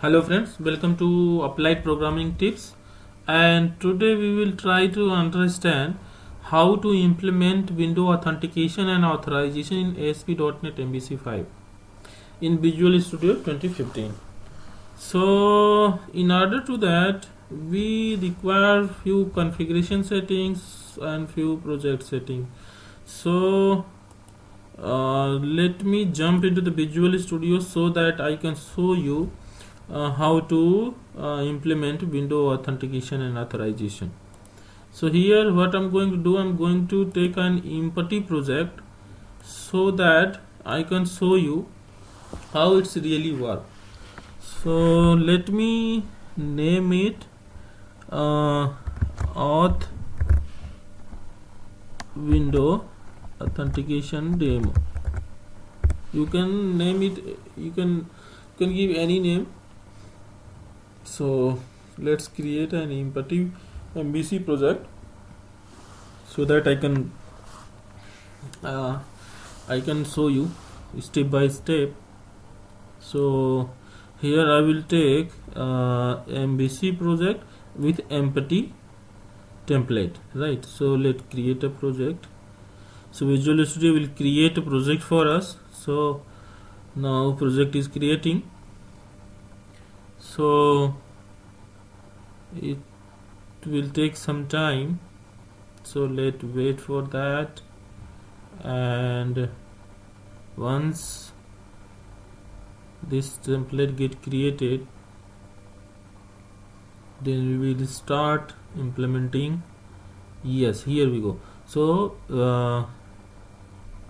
Hello friends, welcome to Applied Programming Tips, and today we will try to understand how to implement window authentication and authorization in ASP.NET MVC 5 in Visual Studio 2015. So in order to that we require few configuration settings and few project settings. So let me jump into the Visual Studio so that I can show you how to implement window authentication and authorization. So here what I'm going to do, I'm going to take an empty project so that I can show you how it's really work. So let me name it auth window authentication demo. You can name it, you can give any name. So let's create an empty MVC project so that I can show you step by step. So here I will take MVC project with empty template, right? So let's create a project. So Visual Studio will create a project for us. So now project is creating. So it will take some time, so let's wait for that, and once this template get created, then we will start implementing. Yes, here we go. So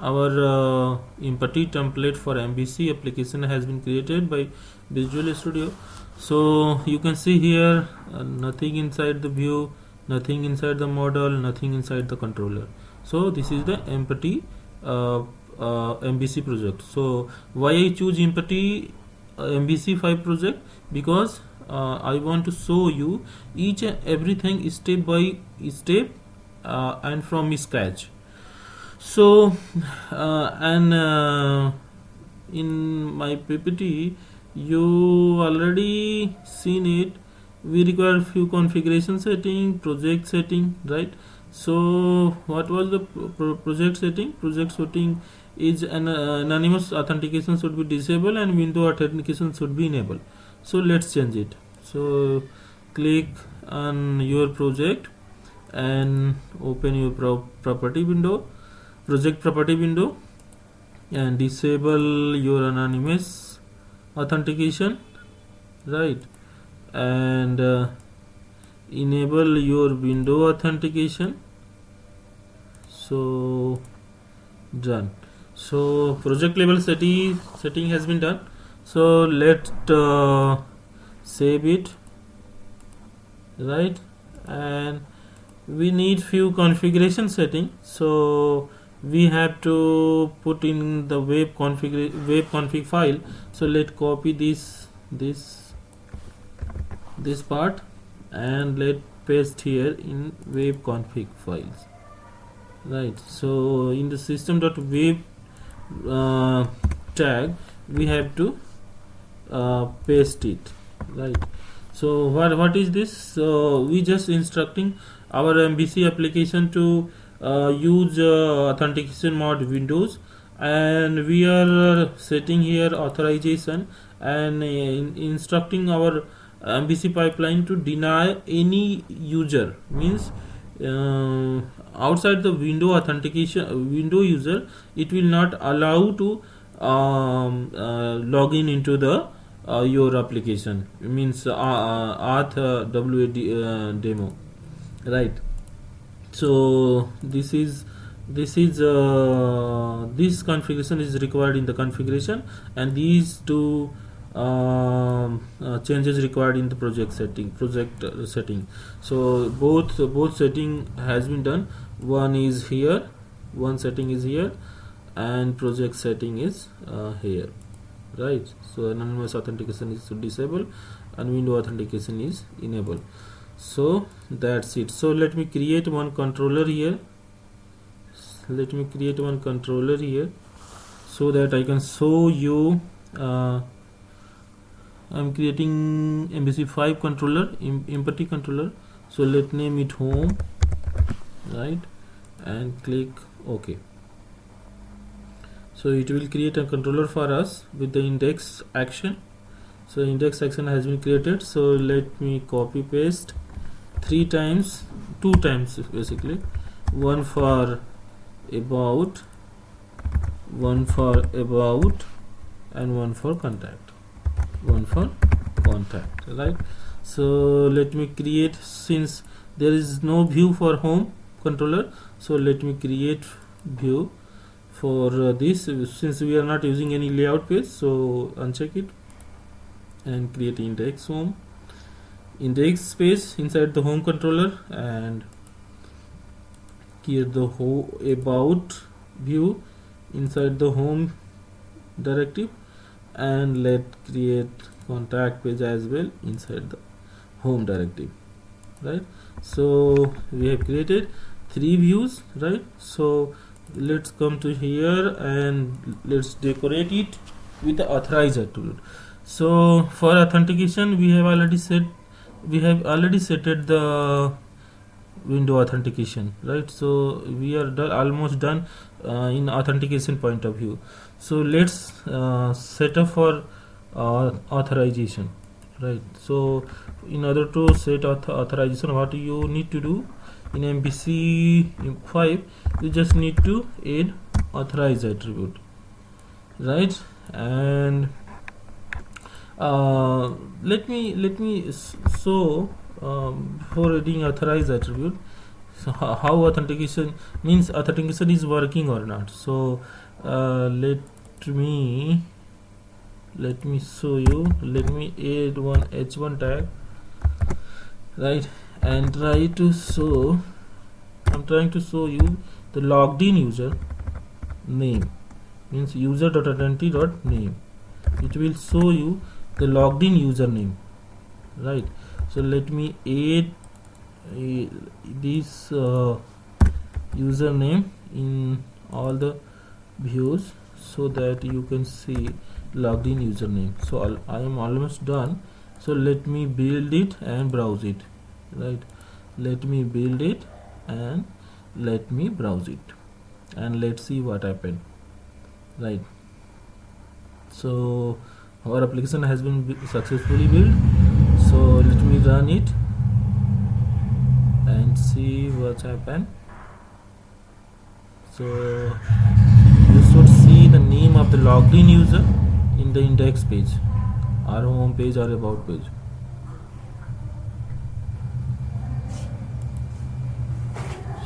our empty template for MVC application has been created by Visual Studio. So you can see here nothing inside the view, nothing inside the model, nothing inside the controller. So this is the empty MVC project. So why I choose empty MVC 5 project? Because I want to show you each and everything step by step and from scratch. So in my PPT you already seen it. We require few configuration setting, project setting, right? So what was the project setting? Project setting is an anonymous authentication should be disabled and window authentication should be enabled. So let's change it. So click on your project and open your property window, project property window, and disable your anonymous authentication, right? And enable your window authentication. So done. So project level setting has been done. So let's save it, right? And we need few configuration setting. So we have to put in the web config file. So let's copy this part and let paste here in web config files, right? So in the system.web tag we have to paste it, right? So what is this? So we just instructing our MVC application to use authentication mode Windows, and we are setting here authorization and instructing our MVC pipeline to deny any user, means outside the window authentication window user, it will not allow to log in into the your application, means auth WAD demo, right? So this configuration is required in the configuration, and these two changes required in the project setting. So both setting has been done. One is here, one setting is here, and project setting is here, right? So anonymous authentication is disabled and window authentication is enabled. So that's it. So let me create one controller here. So that I can show you I'm creating MVC 5 controller, empathy controller. So let name it home, right, and click OK. So it will create a controller for us with the index action. So index action has been created. So let me copy paste 2 times basically, one for about, one for about, and one for contact, right. So let me create, since there is no view for home controller, so let me create view for this, since we are not using any layout page. So uncheck it and create index home, index space inside the home controller, and create the about view inside the home directive, and let create contact page as well inside the home directive, right. So we have created 3 views, right. So let's come to here and let's decorate it with the authorize attribute. So for authentication we have already set the window authentication, right. So we are almost done in authentication point of view. So let's set up for authorization, right. So in order to set authorization, what you need to do in MVC 5, you just need to add authorize attribute, right. And let me show before adding authorize attribute, so how authentication is working or not. So let me show you. Let me add one h1 tag, right, and I'm trying to show you the logged in user name, means user.identity.name. It will show you the logged in username, right. So let me add this username in all the views so that you can see logged in username. So I am almost done. So let me build it and browse it, right. Let me build it and let me browse it, and let's see what happened, right. So our application has been successfully built. So let me run it and see what's happened. So you should see the name of the logged in user in the index page, or home page, or about page.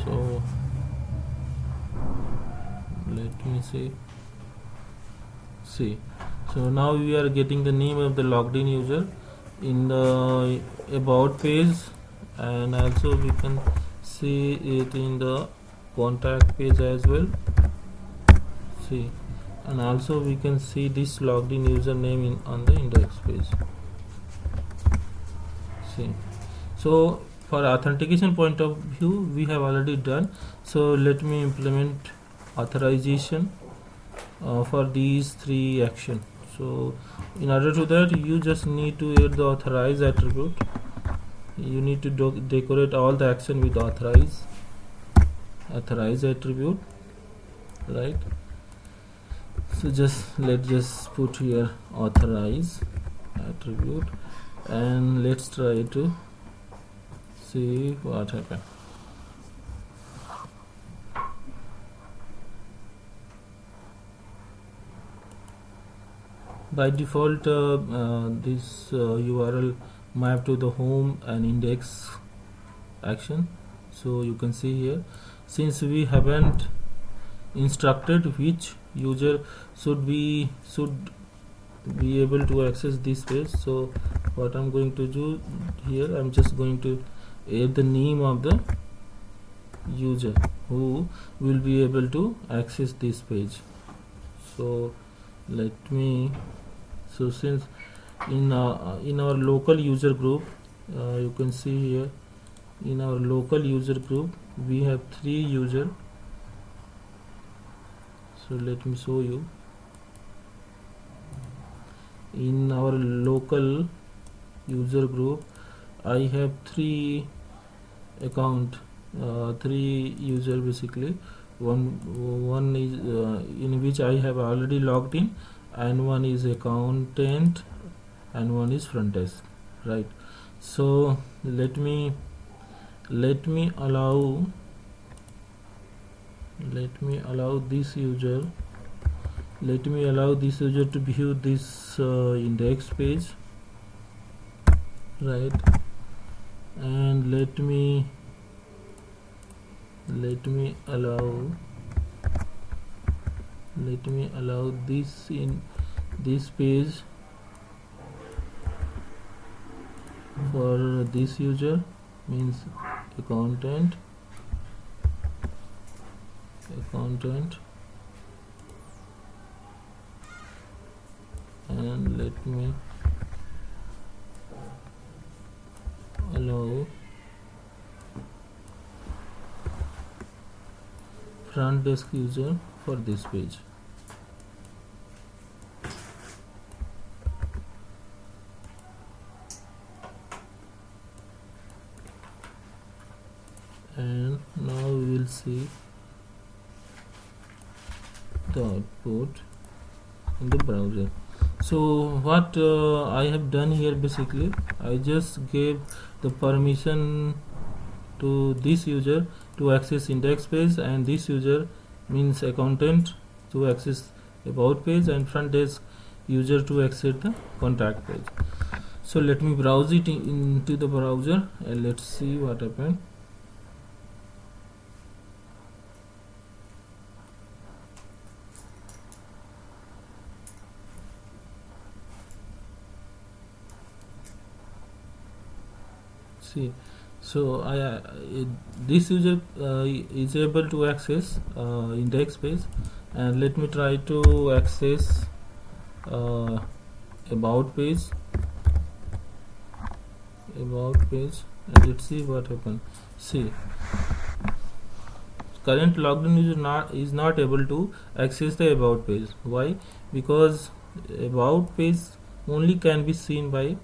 So let me see. So now we are getting the name of the logged in user in the about page, and also we can see it in the contact page as well. See, and also we can see this logged in username on the index page. See, so for authentication point of view we have already done. So let me implement authorization for these 3 actions. So in order to that, you just need to add the authorize attribute. You need to decorate all the action with authorize attribute, right. So let's just put here authorize attribute, and let's try to see what happened. By default this URL map to the home and index action. So you can see here, since we haven't instructed which user should be able to access this page, so what I'm going to do here, I'm just going to add the name of the user who will be able to access this page. So let me, so since in our local user group, you can see here, in our local user group we have 3 users. So let me show you. in our local user group I have three account, three user basically. One is in which I have already logged in, and one is accountant, and one is front desk, right? So let me allow this user to view this index page, right? And let me allow this in this page for this user, means accountant, and let me allow front desk user for this page. And now we will see the output in the browser. So what I have done here, basically I just gave the permission to this user to access index page, and this user means accountant to access about page, and front desk user to access the contact page. So let me browse it into the browser and let's see what happened. See, so this user is able to access index page, and let me try to access about page, and let's see what happened. See, current logged in user is not able to access the about page. Why? Because about page only can be seen by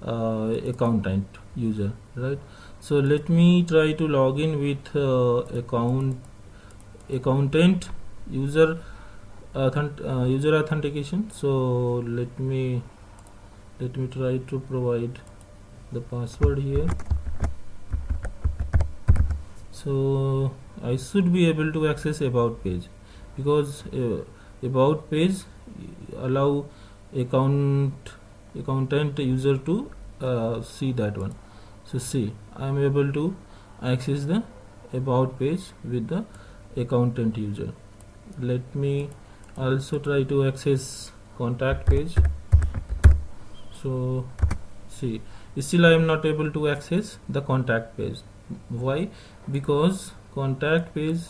accountant user, right? So let me try to log in with accountant user authentication. So let me try to provide the password here. So I should be able to access about page, because about page allow accountant user to see that one. So see, I am able to access the about page with the accountant user. Let me also try to access contact page. So see, still I am not able to access the contact page. Why? Because contact page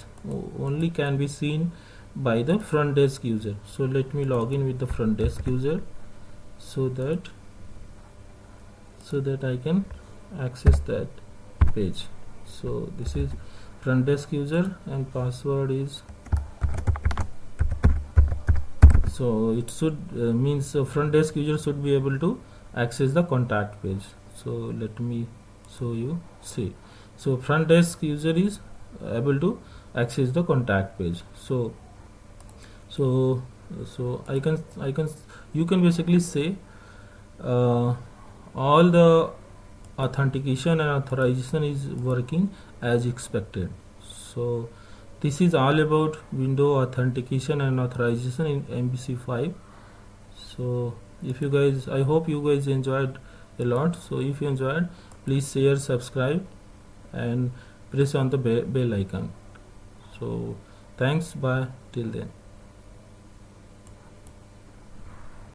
only can be seen by the front desk user. So let me log in with the front desk user, so that I can access that page. So this is front desk user, and password is, so it should means front desk user should be able to access the contact page. So let me show you. See, so front desk user is able to access the contact page. So I can you can basically say all the authentication and authorization is working as expected. So this is all about window authentication and authorization in MVC 5. So if you guys, I hope you guys enjoyed a lot. So if you enjoyed, please share, subscribe, and press on the bell icon. So thanks, bye till then.